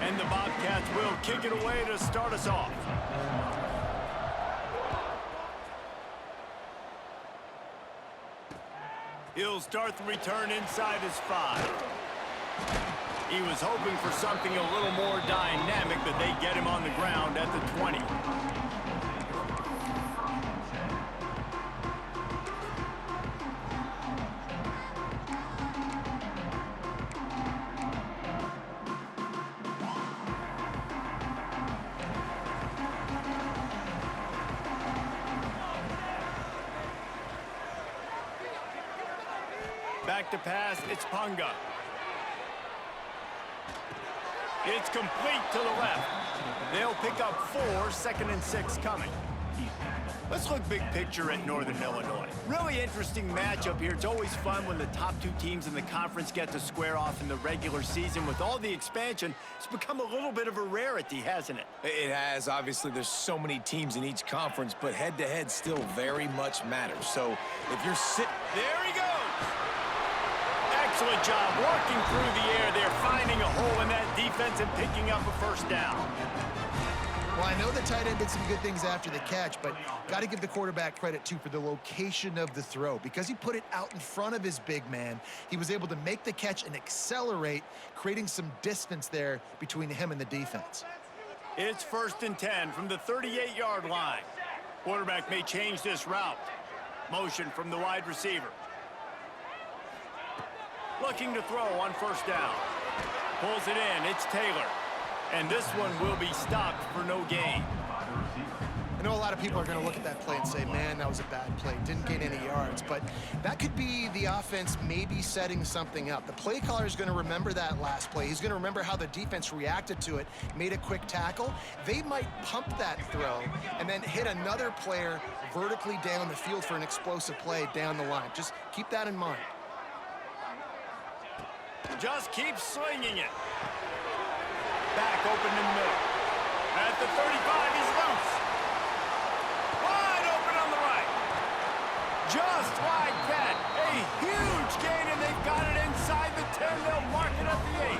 And the Bobcats will kick it away to start us off. He'll start the return inside his 5. He was hoping for something a little more dynamic, but they get him on the ground at the 20. Back to pass, it's Punga. It's complete to the left. They'll pick up 4, 2nd and 6 coming. Let's look big picture at Northern Illinois. Really interesting matchup here. It's always fun when the top 2 teams in the conference get to square off in the regular season. With all the expansion, it's become a little bit of a rarity, hasn't it? It has. Obviously, there's so many teams in each conference, but head-to-head still very much matters. So if you're sitting... There he goes! Excellent job working through the air there, finding a hole in that defense and picking up a first down. Well, I know the tight end did some good things after the catch, but got to give the quarterback credit, too, for the location of the throw. Because he put it out in front of his big man, he was able to make the catch and accelerate, creating some distance there between him and the defense. It's 1st and 10 from the 38-yard line. Quarterback may change this route. Motion from the wide receiver. Looking to throw on first down. Pulls it in, it's Taylor. And this one will be stopped for no gain. I know a lot of people are going to look at that play and say, man, that was a bad play. Didn't gain any yards. But that could be the offense maybe setting something up. The play caller is going to remember that last play. He's going to remember how the defense reacted to it, made a quick tackle. They might pump that throw and then hit another player vertically down the field for an explosive play down the line. Just keep that in mind. Just keep slinging it. Back open in the middle. At the 35, he's loose. Wide open on the right. Just like that. A huge gain, and they've got it inside the 10. They'll mark it at the 8.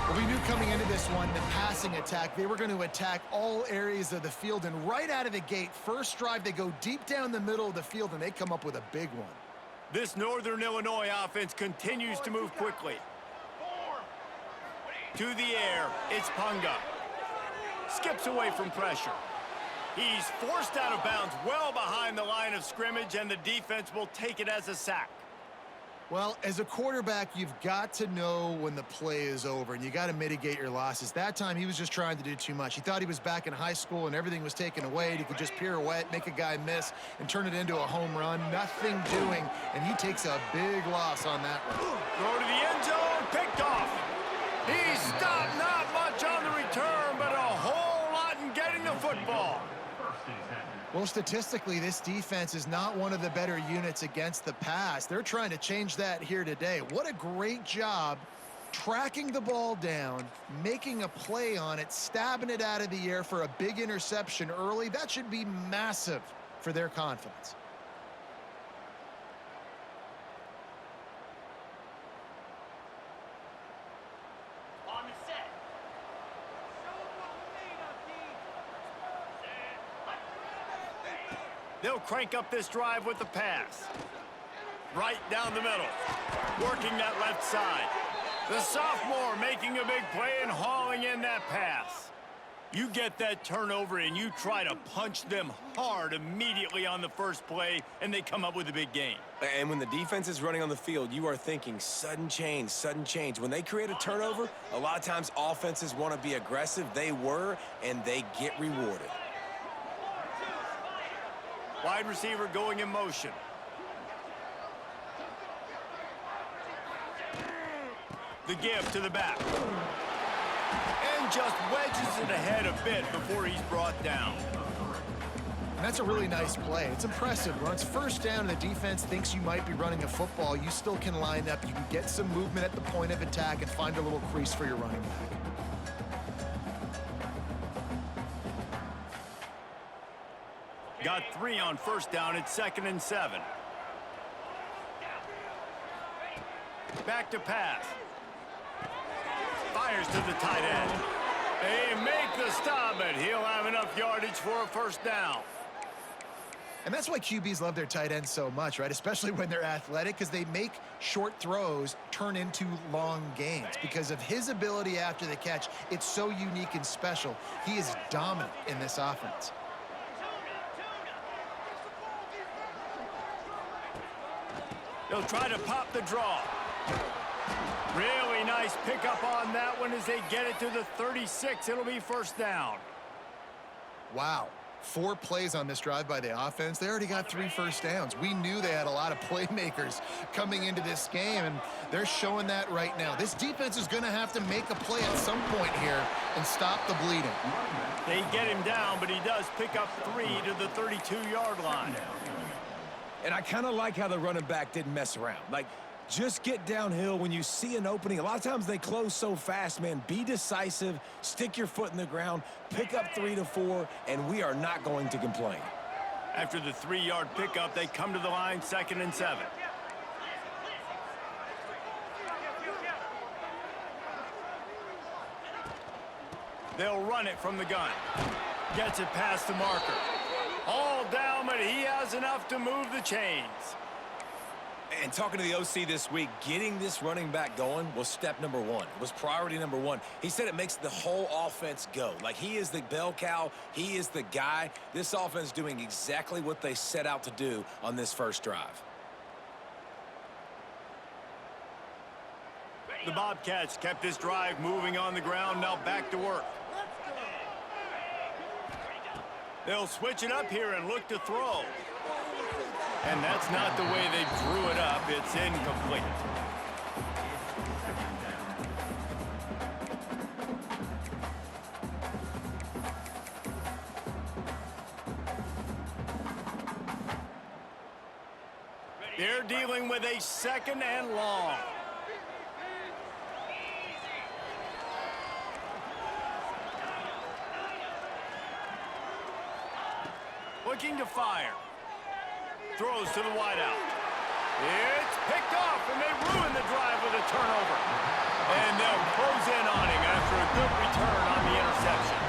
Well, we knew coming into this one, the passing attack, they were going to attack all areas of the field. And right out of the gate, first drive, they go deep down the middle of the field, and they come up with a big one. This Northern Illinois offense continues to move quickly. To the air, it's Punga. Skips away from pressure. He's forced out of bounds well behind the line of scrimmage, and the defense will take it as a sack. Well, as a quarterback, you've got to know when the play is over, and you got to mitigate your losses. That time, he was just trying to do too much. He thought he was back in high school, and everything was taken away. He could just pirouette, make a guy miss, and turn it into a home run. Nothing doing, and he takes a big loss on that one. Throw to the end zone, picked off. He stopped, not much on the return, but a whole lot in getting the football. Well, statistically, this defense is not one of the better units against the pass. They're trying to change that here today. What a great job tracking the ball down, making a play on it, stabbing it out of the air for a big interception early. That should be massive for their confidence. They'll crank up this drive with the pass. Right down the middle. Working that left side. The sophomore making a big play and hauling in that pass. You get that turnover and you try to punch them hard immediately on the first play, and they come up with a big gain. And when the defense is running on the field, you are thinking sudden change, sudden change. When they create a turnover, a lot of times offenses want to be aggressive. They were, and they get rewarded. Wide receiver going in motion. The give to the back. And just wedges it ahead a bit before he's brought down. And that's a really nice play. It's impressive. When it's first down and the defense thinks you might be running a football, you still can line up. You can get some movement at the point of attack and find a little crease for your running back. Got 3 on first down. It's 2nd and 7. Back to pass. Fires to the tight end. They make the stop, but he'll have enough yardage for a first down. And that's why QBs love their tight ends so much, right? Especially when they're athletic, because they make short throws turn into long gains. Because of his ability after the catch, it's so unique and special. He is dominant in this offense. They'll try to pop the draw. Really nice pickup on that one as they get it to the 36. It'll be first down. Wow. 4 plays on this drive by the offense. They already got 3 first downs. We knew they had a lot of playmakers coming into this game, and they're showing that right now. This defense is going to have to make a play at some point here and stop the bleeding. They get him down, but he does pick up 3 to the 32-yard line. And I kind of like how the running back didn't mess around. Like, just get downhill when you see an opening. A lot of times they close so fast, man. Be decisive, stick your foot in the ground, pick up 3 to 4, and we are not going to complain. After the 3-yard pickup, they come to the line, 2nd and 7. They'll run it from the gun. Gets it past the marker. All down, but he has enough to move the chains. And talking to the OC this week, getting this running back going was step number 1. It was priority number 1. He said it makes the whole offense go. Like, he is the bell cow. He is the guy. This offense doing exactly what they set out to do on this first drive. The Bobcats kept this drive moving on the ground. Now back to work. They'll switch it up here and look to throw. And that's not the way they drew it up. It's incomplete. They're dealing with a 2nd and long. Looking to fire. Throws to the wideout. It's picked off, and they ruin the drive with a turnover. And they'll close in on him after a good return on the interception.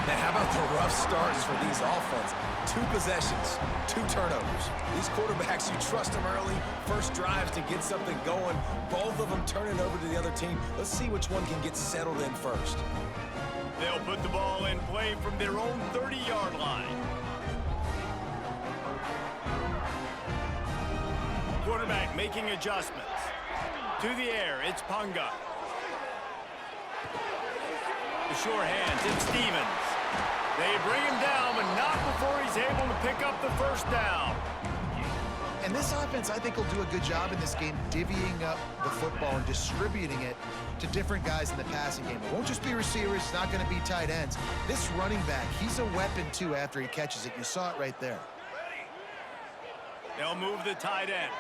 Man, how about the rough starts for these offense? 2 possessions, 2 turnovers. These quarterbacks, you trust them early, first drives to get something going. Both of them turn it over to the other team. Let's see which one can get settled in first. They'll put the ball in play from their own 30-yard line. Quarterback making adjustments. To the air, it's Punga. The sure hands, it's Stevens. They bring him down, but not before he's able to pick up the first down. And this offense, I think, will do a good job in this game divvying up the football and distributing it to different guys in the passing game. It won't just be receivers. It's not going to be tight ends. This running back, he's a weapon, too, after he catches it. You saw it right there. They'll move the tight end.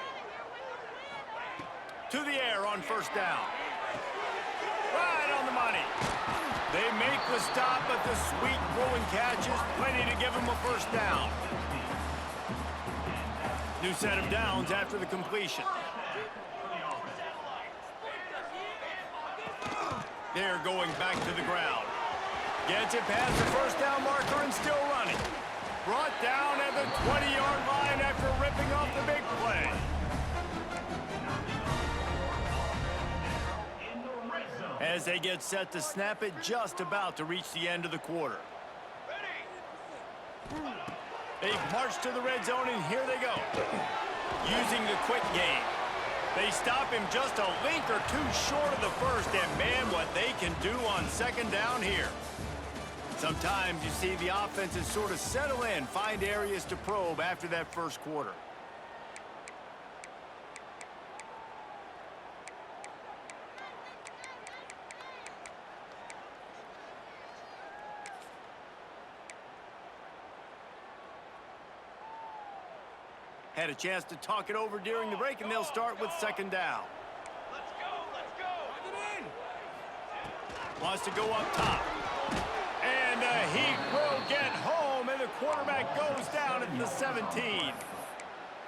To the air on first down. Right on the money. They make the stop, but the sweet throwing catch is plenty to give them a first down. New set of downs after the completion. They're going back to the ground. Gets it past the first down marker and still running. Brought down at the 20-yard line after ripping off the big play. As they get set to snap it, just about to reach the end of the quarter. They've marched to the red zone, and here they go. Using the quick game. They stop him just a link or 2 short of the first, and man, what they can do on 2nd down here. Sometimes you see the offenses sort of settle in, find areas to probe after that first quarter. Had a chance to talk it over during the break, and they'll start with 2nd down. Let's go. Wants to go up top. And he will get home, and the quarterback goes down at the 17.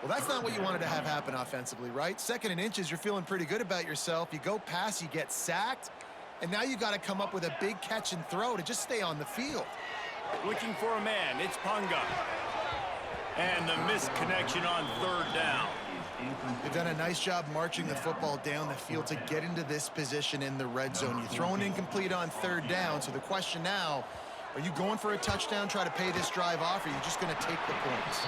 Well, that's not what you wanted to have happen offensively, right? 2nd and inches, you're feeling pretty good about yourself. You go pass, you get sacked. And now you got to come up with a big catch and throw to just stay on the field. Looking for a man. It's Punga. And the missed connection on third down. They've done a nice job marching the football down the field to get into this position in the red zone. You throw an incomplete on third down, so the question now, are you going for a touchdown, try to pay this drive off, or are you just going to take the points?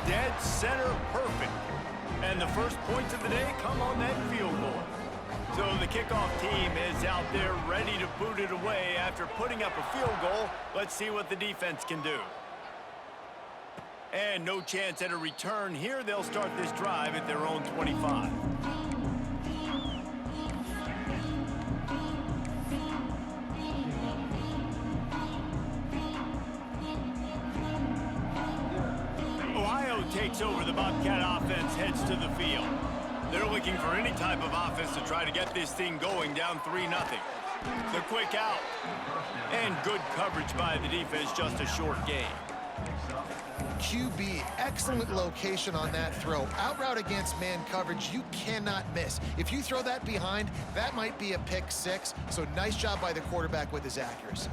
Dead center perfect. And the first points of the day come on that field goal. So the kickoff team is out there ready to boot it away after putting up a field goal. Let's see what the defense can do. And no chance at a return here. They'll start this drive at their own 25. Ohio takes over. The Bobcat offense heads to the field. They're looking for any type of offense to try to get this thing going, down 3-0. The quick out. And good coverage by the defense, just a short gain. QB, excellent location on that throw. Out route against man coverage, you cannot miss. If you throw that behind, that might be a pick six. So nice job by the quarterback with his accuracy.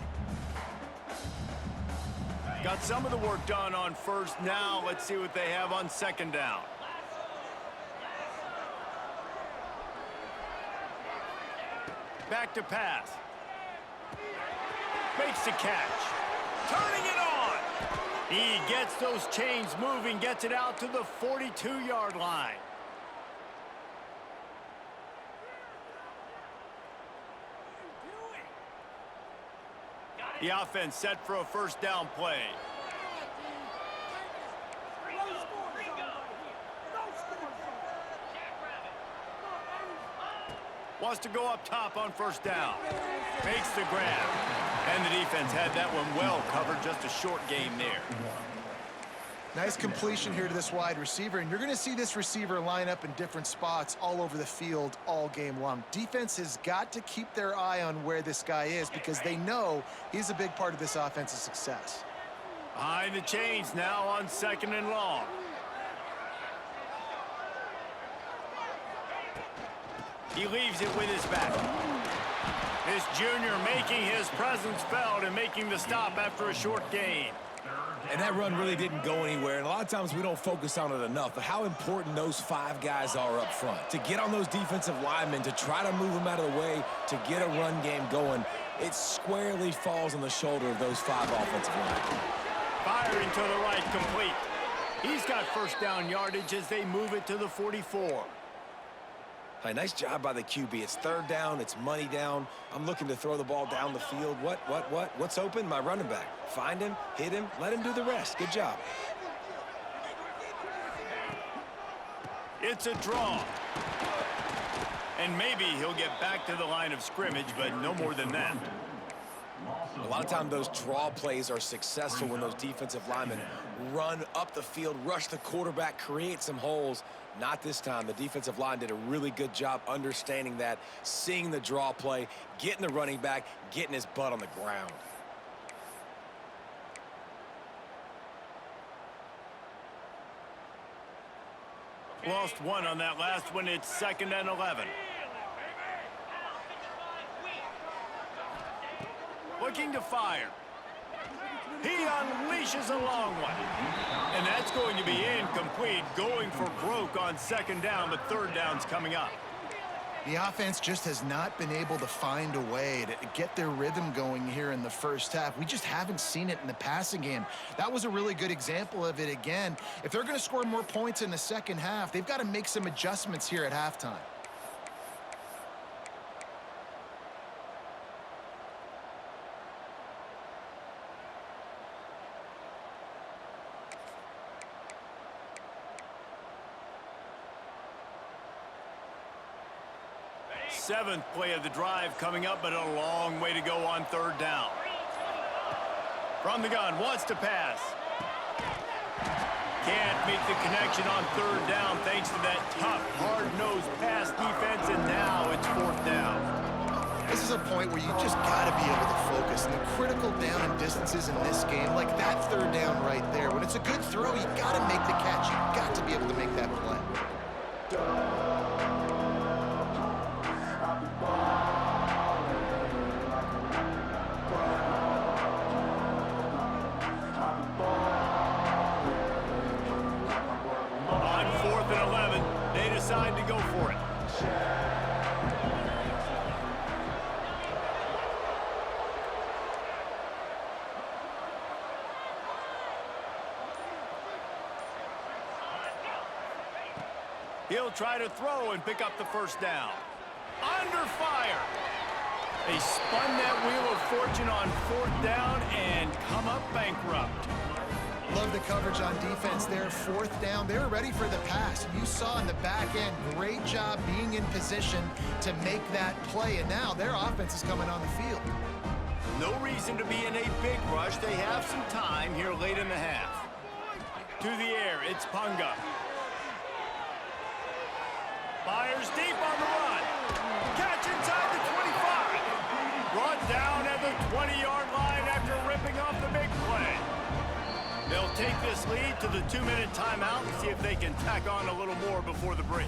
Got some of the work done on first. Now let's see what they have on second down. Back to pass. Makes the catch. Turning it on. He gets those chains moving, gets it out to the 42-yard line. The offense set for a first down play. Wants to go up top on first down. Makes the grab. And the defense had that one well covered. Just a short game there. Nice completion here to this wide receiver. And you're going to see this receiver line up in different spots all over the field all game long. Defense has got to keep their eye on where this guy is because they know he's a big part of this offense's success. Behind the chains now on second and long. He leaves it with his back. This junior making his presence felt and making the stop after a short gain. And that run really didn't go anywhere, and a lot of times we don't focus on it enough, but how important those 5 guys are up front. To get on those defensive linemen, to try to move them out of the way, to get a run game going, it squarely falls on the shoulder of those 5 offensive linemen. Firing to the right, complete. He's got first down yardage as they move it to the 44. Hey, nice job by the QB. It's third down. It's money down. I'm looking to throw the ball down the field. What's open? My running back. Find him, hit him, let him do the rest. Good job. It's a draw. And maybe he'll get back to the line of scrimmage, but no more than that. A lot of times those draw plays are successful when those defensive linemen run up the field, rush the quarterback, create some holes. Not this time. The defensive line did a really good job understanding that, seeing the draw play, getting the running back, getting his butt on the ground. Lost one on that last one. It's 2nd and 11. Looking to fire. He unleashes a long one. And that's going to be incomplete. Going for broke on second down, but third down's coming up. The offense just has not been able to find a way to get their rhythm going here in the first half. We just haven't seen it in the passing game. That was a really good example of it again. If they're going to score more points in the second half, they've got to make some adjustments here at halftime. Seventh play of the drive coming up, but a long way to go on third down. From the gun, wants to pass. Can't make the connection on third down thanks to that tough, hard-nosed pass defense, and now it's fourth down. This is a point where you just got to be able to focus. And the critical down and distances in this game, like that third down right there, when it's a good throw, you got to make the catch. You got to be able to make that play. He'll try to throw and pick up the first down. Under fire. They spun that wheel of fortune on 4th down and come up bankrupt. Love the coverage on defense there. 4th down. They were ready for the pass. You saw in the back end, great job being in position to make that play. And now their offense is coming on the field. No reason to be in a big rush. They have some time here late in the half. To the air, it's Punga. Fires deep on the run. Catch inside the 25. Brought down at the 20-yard line after ripping off the big play. They'll take this lead to the 2-minute timeout and see if they can tack on a little more before the break.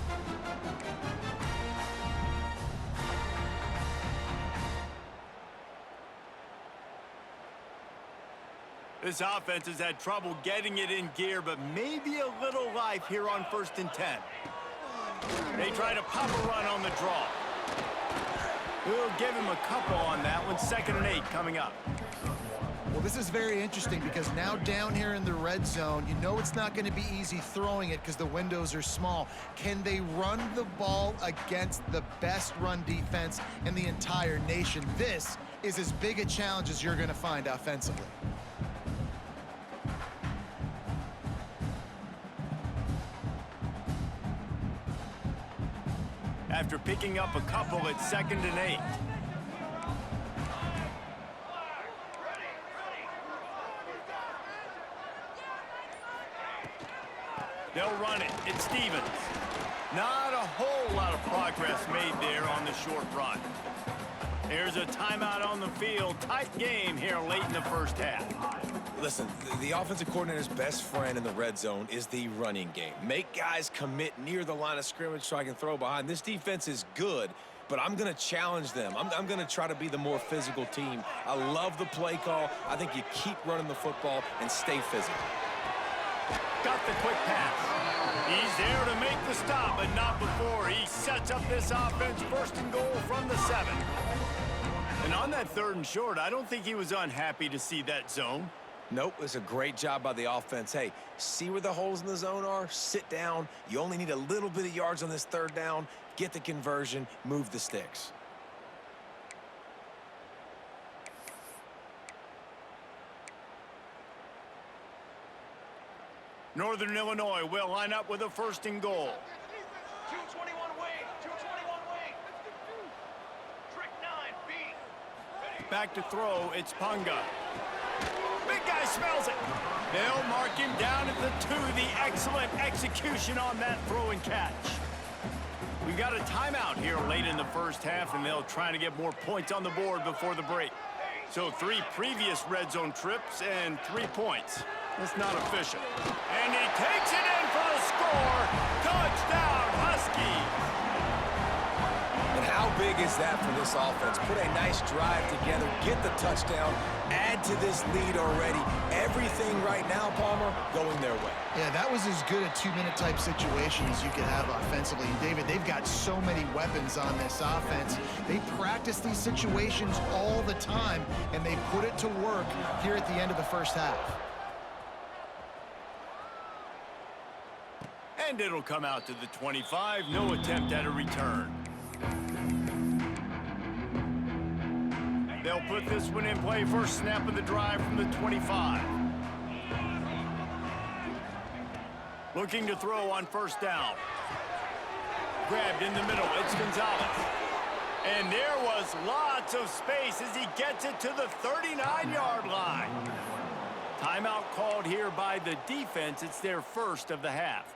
This offense has had trouble getting it in gear, but maybe a little life here on 1st and 10. They try to pop a run on the draw. We'll give him a couple on that one. 2nd and 8 coming up. Well, this is very interesting because now down here in the red zone, you know it's not going to be easy throwing it because the windows are small. Can they run the ball against the best run defense in the entire nation? This is as big a challenge as you're going to find offensively. After picking up a couple at 2nd and 8. They'll run it. It's Stevens. Not a whole lot of progress made there on the short run. There's a timeout on the field. Tight game here late in the first half. Listen, the offensive coordinator's best friend in the red zone is the running game. Make guys commit near the line of scrimmage so I can throw behind. This defense is good, but I'm going to challenge them. I'm going to try to be the more physical team. I love the play call. I think you keep running the football and stay physical. Got the quick pass. He's there to make the stop, but not before. He sets up this offense 1st and goal from the 7. And on that 3rd and short, I don't think he was unhappy to see that zone. Nope, it's a great job by the offense. Hey, see where the holes in the zone are? Sit down. You only need a little bit of yards on this 3rd down. Get the conversion, move the sticks. Northern Illinois will line up with a 1st and goal. 221 wing, 221 wing. Trick 9, B. Back to throw, it's Punga. Big guy smells it. They'll mark him down at the 2. The excellent execution on that throw and catch. We've got a timeout here late in the first half, and they'll try to get more points on the board before the break. So 3 previous red zone trips and 3 points. That's not efficient. And he takes it in for the score. Touchdown, Huskies. And how big is that for this offense? Put a nice drive together, get the touchdown, add to this lead already. Everything right now, Palmer, going their way. Yeah, that was as good a 2-minute type situation as you could have offensively. And David, they've got so many weapons on this offense. They practice these situations all the time, and they put it to work here at the end of the first half. And it'll come out to the 25. No attempt at a return. They'll put this one in play. First snap of the drive from the 25. Looking to throw on 1st down. Grabbed in the middle. It's Gonzalez. And there was lots of space as he gets it to the 39-yard line. Timeout called here by the defense. It's their 1st of the half.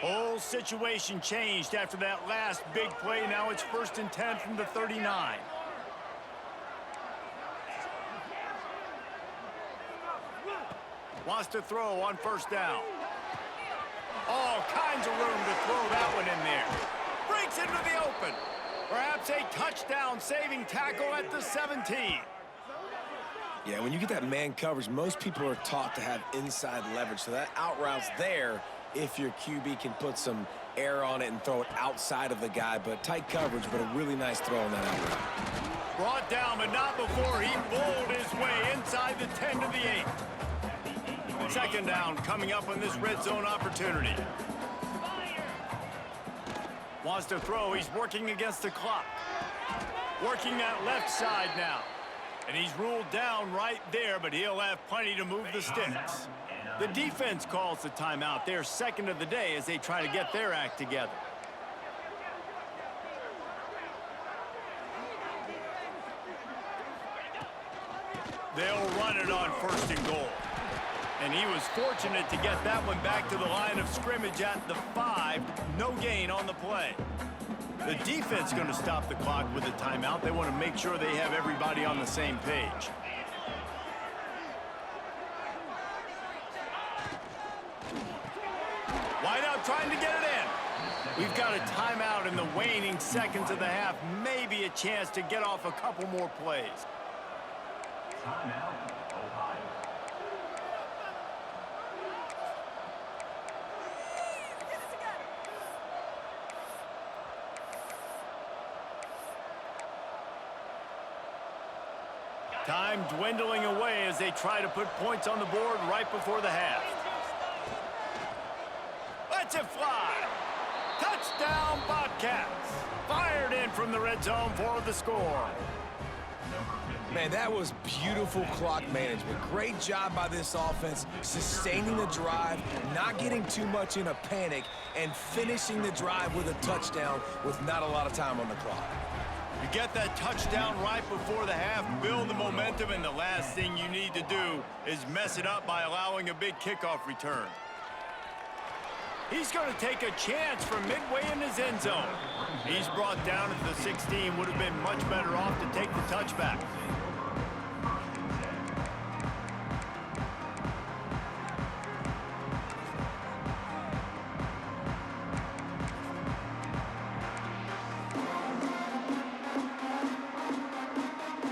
Whole situation changed after that last big play. Now it's 1st and 10 from the 39. Wants to throw on 1st down. All kinds of room to throw that one in there. Breaks into the open. Perhaps a touchdown-saving tackle at the 17. Yeah, when you get that man coverage, most people are taught to have inside leverage. So that out route's there if your QB can put some air on it and throw it outside of the guy. But tight coverage, but a really nice throw on that out route. Brought down, but not before he bowled his way inside the 10 to the 8. 2nd down coming up on this red zone opportunity. Wants to throw. He's working against the clock. Working that left side now. And he's ruled down right there, but he'll have plenty to move the sticks. The defense calls the timeout. They're second of the day as they try to get their act together. They'll run it on 1st and goal. And he was fortunate to get that one back to the line of scrimmage at the 5. No gain on the play. The defense going to stop the clock with a timeout. They want to make sure they have everybody on the same page. Wideout trying to get it in. We've got a timeout in the waning seconds of the half. Maybe a chance to get off a couple more plays. Timeout, Ohio. Time dwindling away as they try to put points on the board right before the half. Let's it fly. Touchdown, Bobcats. Fired in from the red zone for the score. Man, that was beautiful clock management. Great job by this offense, sustaining the drive, not getting too much in a panic, and finishing the drive with a touchdown with not a lot of time on the clock. You get that touchdown right before the half, build the momentum, and the last thing you need to do is mess it up by allowing a big kickoff return. He's going to take a chance from midway in his end zone. He's brought down at the 16, would have been much better off to take the touchback.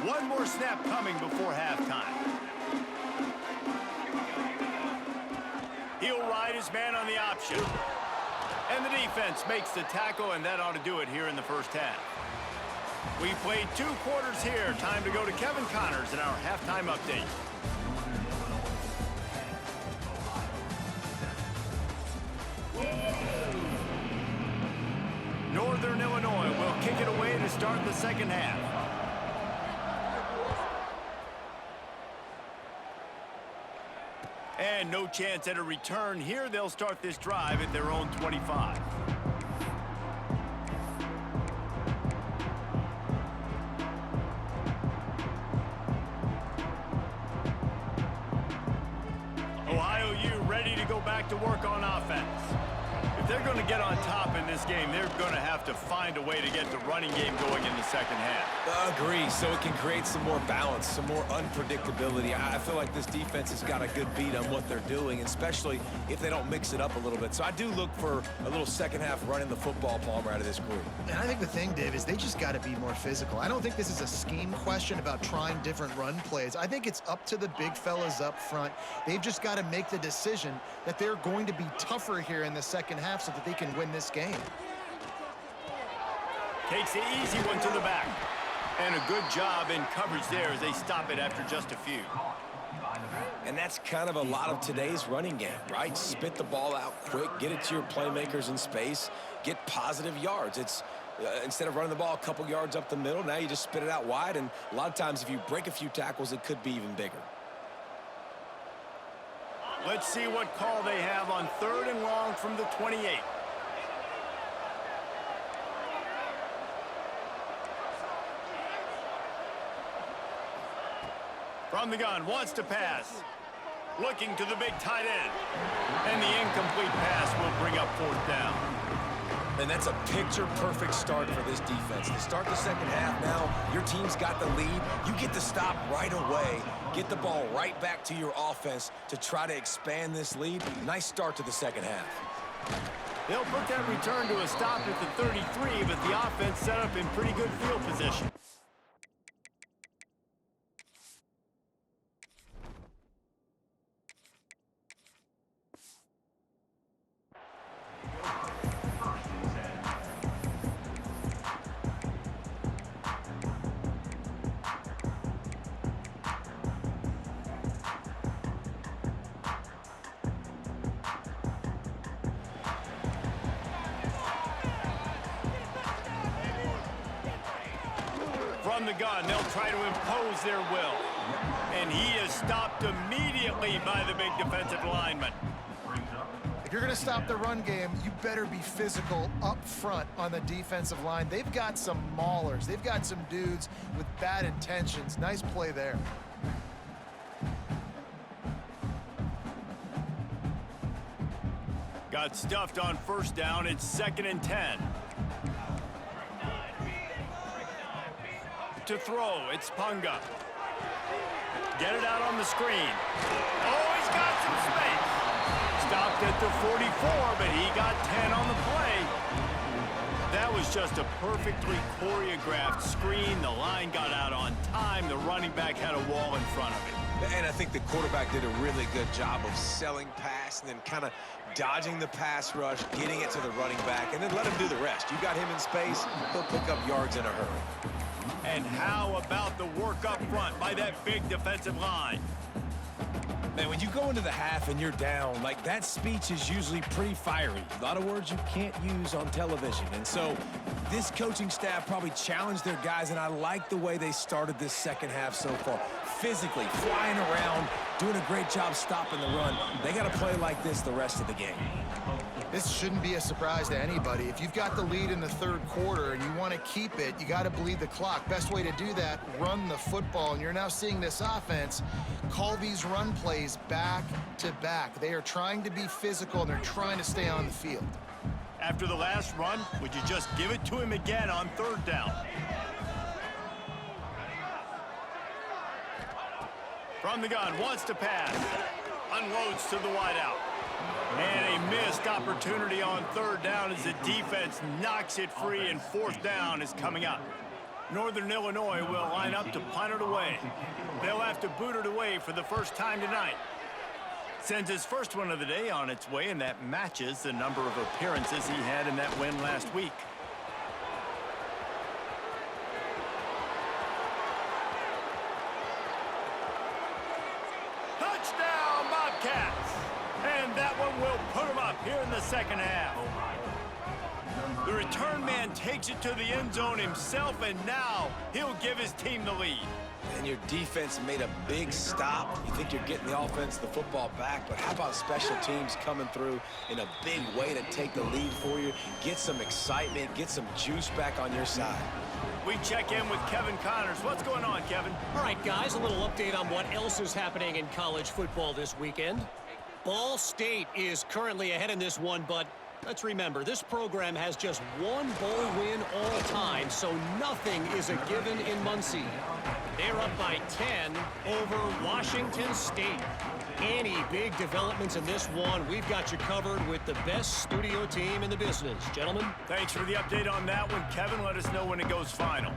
One more snap coming before halftime. He'll ride his man on the option. And the defense makes the tackle, and that ought to do it here in the first half. We've played 2 quarters here. Time to go to Kevin Connors in our halftime update. Northern Illinois will kick it away to start the second half. And no chance at a return here. They'll start this drive at their own 25. Ohio U ready to go back to work on offense. If they're going to get on top in this game, they're going to have to find a way to get the running game going in the second half. Agree, so it can create some more balance, some more unpredictability. I feel like this defense has got a good beat on what they're doing, especially if they don't mix it up a little bit. So I do look for a little second half running the football, Palmer, out of this group. And I think the thing, Dave, is they just got to be more physical. I don't think this is a scheme question about trying different run plays. I think it's up to the big fellas up front. They've just got to make the decision that they're going to be tougher here in the second half so that they can win this game. Takes the easy one to the back. And a good job in coverage there as they stop it after just a few. And that's kind of a lot of today's running game, right? Spit the ball out quick, get it to your playmakers in space, get positive yards. It's instead of running the ball a couple yards up the middle, now you just spit it out wide. And a lot of times if you break a few tackles, it could be even bigger. Let's see what call they have on 3rd and long from the 28. From the gun, wants to pass. Looking to the big tight end. And the incomplete pass will bring up 4th down. And that's a picture-perfect start for this defense. To start the second half now, your team's got the lead. You get to stop right away, get the ball right back to your offense to try to expand this lead. Nice start to the second half. They'll put that return to a stop at the 33, but the offense set up in pretty good field position. From the gun, they'll try to impose their will. And he is stopped immediately by the big defensive lineman. If you're going to stop the run game, you better be physical up front on the defensive line. They've got some maulers. They've got some dudes with bad intentions. Nice play there. Got stuffed on first down. It's 2nd and 10. To throw, it's Punga. Get it out on the screen. Oh, he's got some space. Stopped at the 44, but he got 10 on the play. That was just a perfectly choreographed screen. The line got out on time. The running back had a wall in front of him. And I think the quarterback did a really good job of selling pass and then kind of dodging the pass rush, getting it to the running back, and then let him do the rest. You got him in space, he'll pick up yards in a hurry. And how about the work up front by that big defensive line? Man, when you go into the half and you're down, like, that speech is usually pretty fiery. A lot of words you can't use on television. And so this coaching staff probably challenged their guys, and I like the way they started this second half so far. Physically, flying around, doing a great job stopping the run. They got to play like this the rest of the game. This shouldn't be a surprise to anybody. If you've got the lead in the third quarter and you want to keep it, you got to bleed the clock. Best way to do that, run the football. And you're now seeing this offense call these run plays back to back. They are trying to be physical, and they're trying to stay on the field. After the last run, would you just give it to him again on third down? From the gun, wants to pass. Unloads to the wideout. And a missed opportunity on third down as the defense knocks it free, and fourth down is coming up. Northern Illinois will line up to punt it away. They'll have to boot it away for the first time tonight. Sends his first one of the day on its way, and that matches the number of appearances he had in that win last week. Touchdown, Bobcats! And that one will put him up here in the second half. The return man takes it to the end zone himself, and now he'll give his team the lead. And your defense made a big stop. You think you're getting the offense the football back, but how about special teams coming through in a big way to take the lead for you, get some excitement, get some juice back on your side. We check in with Kevin Connors. What's going on, Kevin? All right, guys, a little update on what else is happening in college football this weekend. Ball State is currently ahead in this one, but let's remember, this program has just one bowl win all time, so nothing is a given in Muncie. They're up by 10 over Washington State. Any big developments in this one, we've got you covered with the best studio team in the business. Gentlemen? Thanks for the update on that one, Kevin. Let us know when it goes final.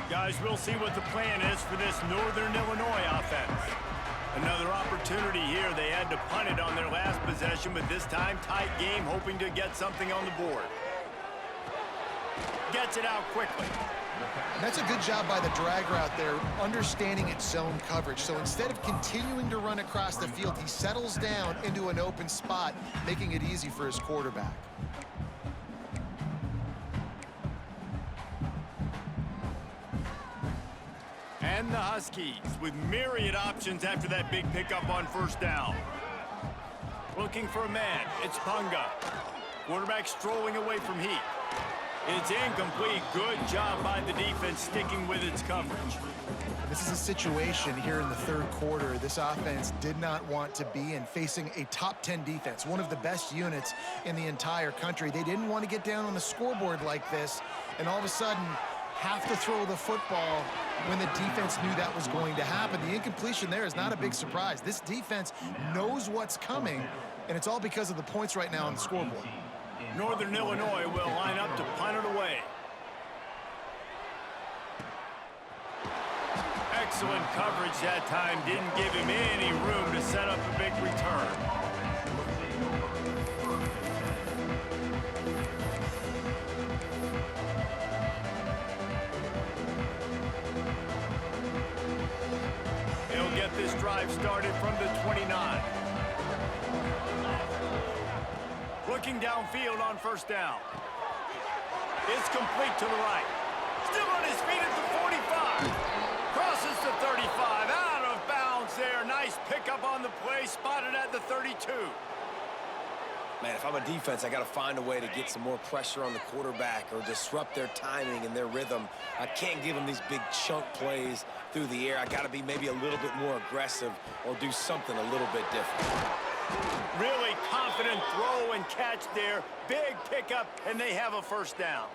Guys, we'll see what the plan is for this Northern Illinois offense. Another opportunity here. They had to punt it on their last possession, but this time tight game, hoping to get something on the board. Gets it out quickly. That's a good job by the drag route there, understanding its zone coverage. So instead of continuing to run across the field, he settles down into an open spot, making it easy for his quarterback. And the Huskies with myriad options after that big pickup on first down. Looking for a man. It's Punga. Quarterback strolling away from heat. It's incomplete. Good job by the defense sticking with its coverage. This is a situation here in the third quarter this offense did not want to be in, facing a top 10 defense, one of the best units in the entire country. They didn't want to get down on the scoreboard like this, and all of a sudden have to throw the football when the defense knew that was going to happen. The incompletion there is not a big surprise. This defense knows what's coming, and it's all because of the points right now on the scoreboard. Northern Illinois will line up to punt it away. Excellent coverage that time. Didn't give him any room to set up a big return. He'll get this drive started from the 29. Looking downfield on first down. It's It's complete to the right. Still on his feet at the 45. Crosses the 35. Out of bounds there. Nice pickup on the play. Spotted at the 32. Man, if I'm a defense, I got to find a way to get some more pressure on the quarterback or disrupt their timing and their rhythm. I can't give them these big chunk plays through the air. I got to be maybe a little bit more aggressive or do something a little bit different. Really confident throw and catch there. Big pickup, and they have a first down.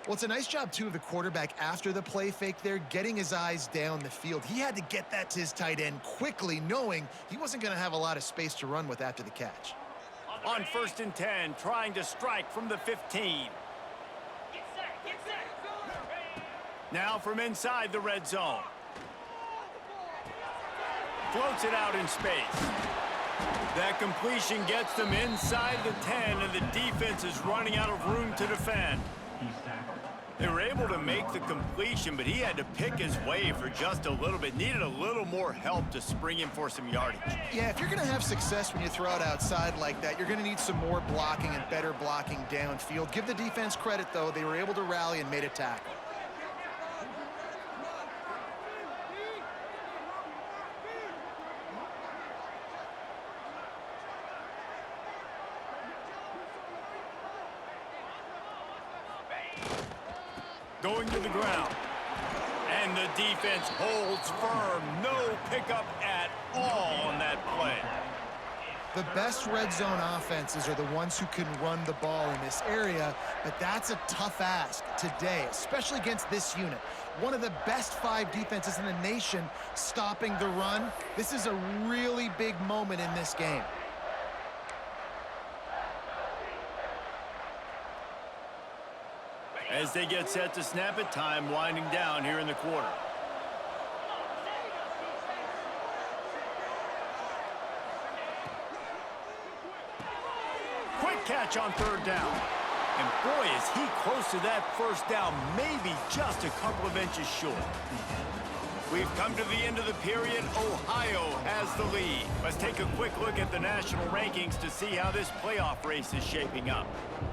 Well, it's a nice job, too, of the quarterback after the play fake there, getting his eyes down the field. He had to get that to his tight end quickly, knowing he wasn't going to have a lot of space to run with after the catch. On 1st and 10, trying to strike from the 15. Now from inside the red zone. Floats it out in space. That completion gets them inside the 10, and the defense is running out of room to defend. They were able to make the completion, but he had to pick his way for just a little bit. Needed a little more help to spring him for some yardage. Yeah, if you're going to have success when you throw it outside like that, you're going to need some more blocking and better blocking downfield. Give the defense credit, though. They were able to rally and made a tackle. Going to the ground. And the defense holds firm. No pickup at all on that play. The best red zone offenses are the ones who can run the ball in this area, but that's a tough ask today, especially against this unit. One of the best 5 defenses in the nation stopping the run. This is a really big moment in this game. As they get set to snap it, time winding down here in the quarter. Quick catch on 3rd down. And boy, is he close to that first down, maybe just a couple of inches short. We've come to the end of the period. Ohio has the lead. Let's take a quick look at the national rankings to see how this playoff race is shaping up.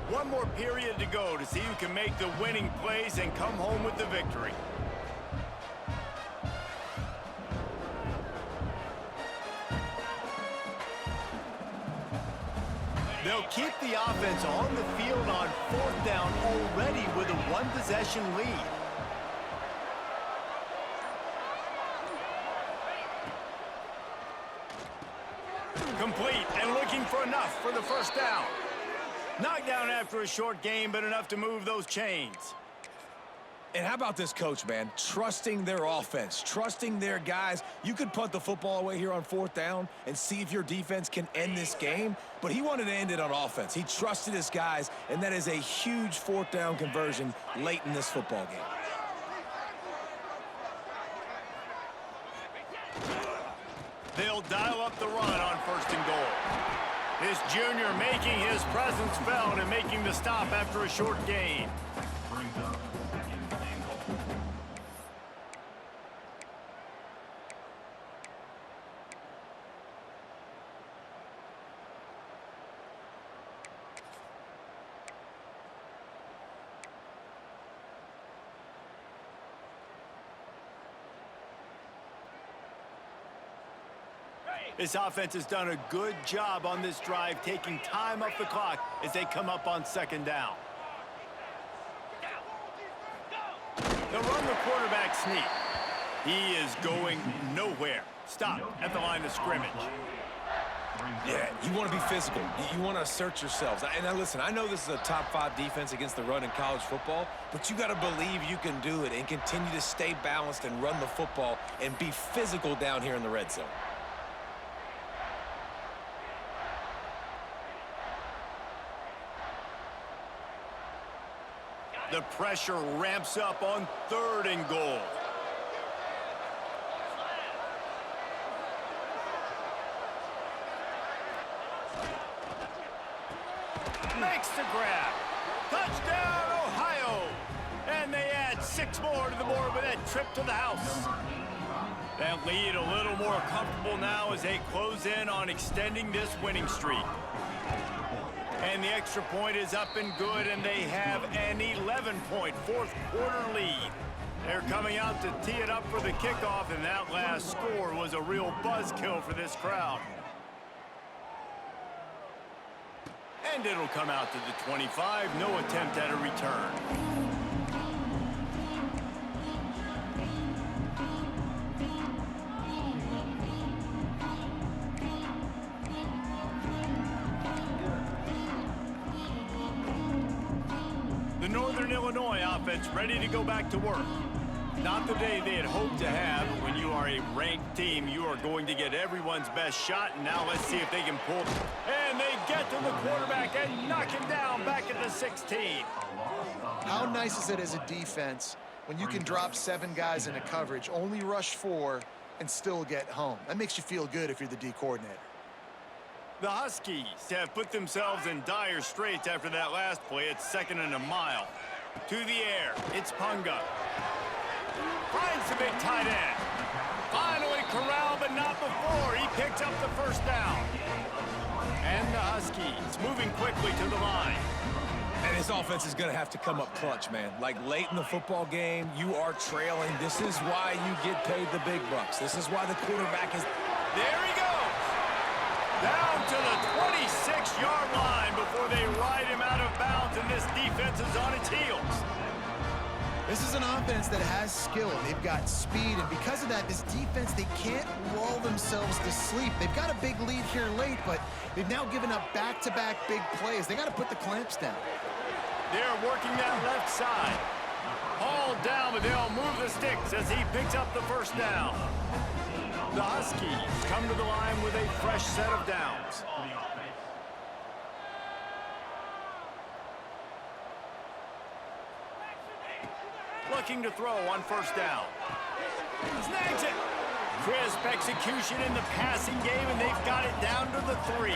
One more period to go to see who can make the winning plays and come home with the victory. They'll keep the offense on the field on 4th down already with a 1-possession lead. Complete and looking for enough for the first down. Knocked down after a short game, but enough to move those chains. And how about this coach, man? Trusting their offense, trusting their guys. You could punt the football away here on 4th down and see if your defense can end this game, but he wanted to end it on offense. He trusted his guys, and that is a huge 4th down conversion late in this football game. They'll dial up the run on 1st and goal. This junior making his presence felt and making the stop after a short gain. Brings up 2nd and goal. This offense has done a good job on this drive, taking time off the clock as they come up on 2nd down. They'll run the quarterback sneak. He is going nowhere. Stop at the line of scrimmage. Yeah, you want to be physical. You want to assert yourselves. And now listen, I know this is a top 5 defense against the run in college football, but you got to believe you can do it and continue to stay balanced and run the football and be physical down here in the red zone. The pressure ramps up on 3rd and goal. Makes the grab. Touchdown, Ohio. And they add 6 more to the board with that trip to the house. That lead a little more comfortable now as they close in on extending this winning streak. And the extra point is up and good, and they have an 7-point fourth quarter lead. They're coming out to tee it up for the kickoff, and that last score was a real buzzkill for this crowd. And it'll come out to the 25. No attempt at a return. The Northern Illinois offense ready to go back to work. Not the day they had hoped to have. When you are a ranked team, you are going to get everyone's best shot. And now let's see if they can pull. And they get to the quarterback and knock him down back at the 16. How nice is it as a defense when you can drop 7 guys into coverage, only rush 4, and still get home? That makes you feel good if you're the D coordinator. The Huskies have put themselves in dire straits after that last play. It's 2nd and a mile. To the air, it's Punga. Finds the big tight end. Finally corralled, but not before. He picks up the first down. And the Huskies moving quickly to the line. And this offense is going to have to come up clutch, man. Like late in the football game, you are trailing. This is why you get paid the big bucks. This is why the quarterback is... There he goes. Down to the 26-yard line before they ride him out of bounds, and this defense is on its heels. This is an offense that has skill. They've got speed, and because of that, this defense, they can't lull themselves to sleep. They've got a big lead here late, but they've now given up back-to-back big plays. They got to put the clamps down. They're working that left side. Hauled down, but they'll move the sticks as he picks up the first down. The Huskies come to the line with a fresh set of downs. Looking to throw on first down. Snags it. Crisp execution in the passing game, and they've got it down to the 3.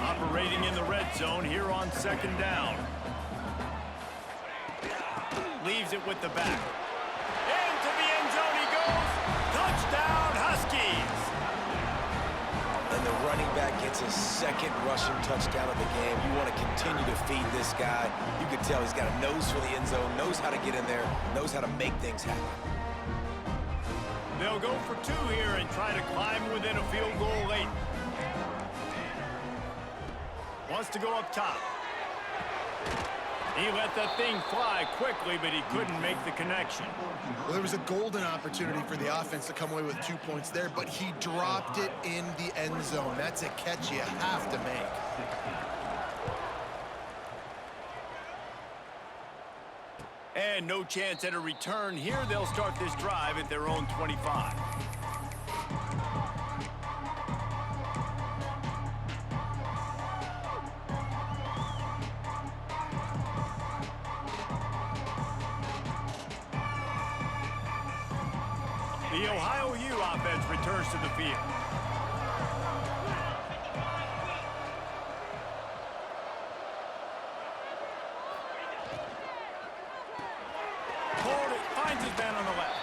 Operating in the red zone here on 2nd down. Leaves it with the back. Into the end zone he goes. Touchdown, Huskies. And the running back gets his 2nd rushing touchdown of the game. You want to continue to feed this guy. You can tell he's got a nose for the end zone, knows how to get in there, knows how to make things happen. They'll go for 2 here and try to climb within a field goal late. Wants to go up top. He let that thing fly quickly, but he couldn't make the connection. Well, there was a golden opportunity for the offense to come away with 2 points there, but he dropped it in the end zone. That's a catch you have to make. And no chance at a return here. They'll start this drive at their own 25. The Ohio U offense returns to the field. Hold it, finds his man on the left.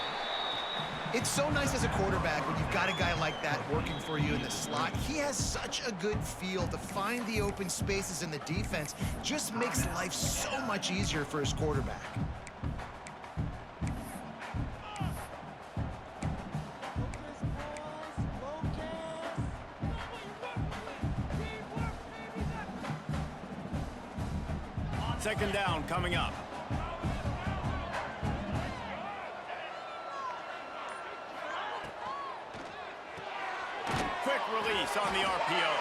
It's so nice as a quarterback when you've got a guy like that working for you in the slot. He has such a good feel to find the open spaces in the defense. Just makes life so much easier for his quarterback. Second down coming up. Quick release on the RPO.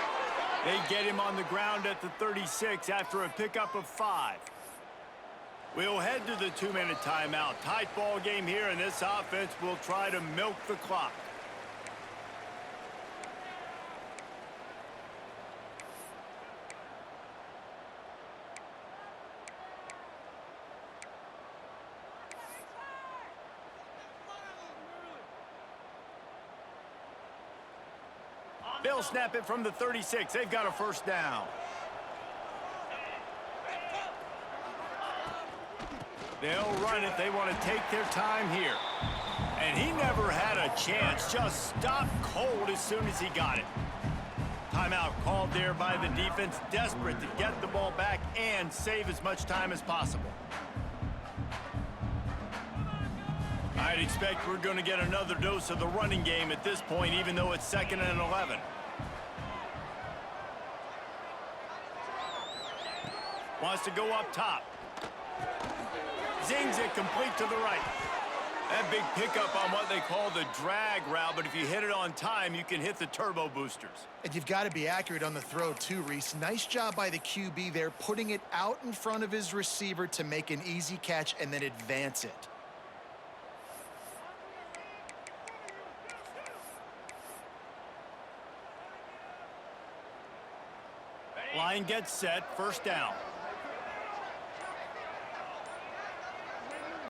They get him on the ground at the 36 after a pickup of 5. We'll head to the 2-minute timeout. Tight ball game here, and this offense will try to milk the clock. They'll snap it from the 36. They've got a first down. They'll run it. They want to take their time here. And he never had a chance. Just stopped cold as soon as he got it. Timeout called there by the defense, desperate to get the ball back and save as much time as possible. I'd expect we're going to get another dose of the running game at this point, even though it's 2nd and 11. Wants to go up top. Zings it complete to the right. That big pickup on what they call the drag route, but if you hit it on time, you can hit the turbo boosters. And you've got to be accurate on the throw too, Reese. Nice job by the QB there, putting it out in front of his receiver to make an easy catch and then advance it. Line gets set, 1st down.